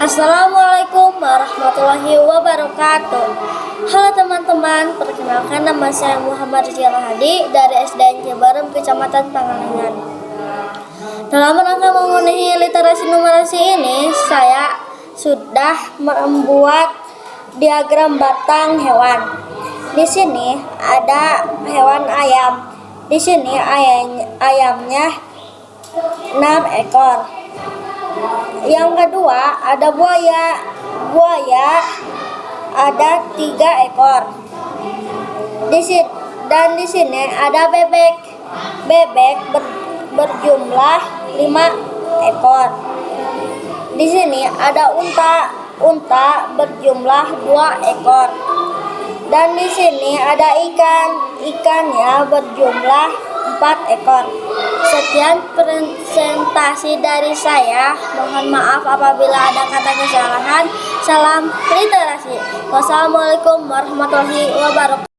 Assalamualaikum warahmatullahi wabarakatuh. Halo teman-teman, perkenalkan nama saya Muhammad Rizal Hadi dari SDN Cibarem, Kecamatan Pangalengan. Dalam rangka memenuhi literasi numerasi ini, saya sudah membuat diagram batang hewan. Di sini ada hewan ayam. Di sini ayamnya 6 ekor. Yang kedua ada buaya. Buaya ada 3 ekor. Di sini ada bebek. Bebek berjumlah 5 ekor. Di sini ada unta. Unta berjumlah 2 ekor. Dan di sini ada ikan. Ikannya berjumlah 4 ekor. Sekian presentasi dari saya. Mohon maaf apabila ada kata kesalahan. Salam literasi. Wassalamualaikum warahmatullahi wabarakatuh.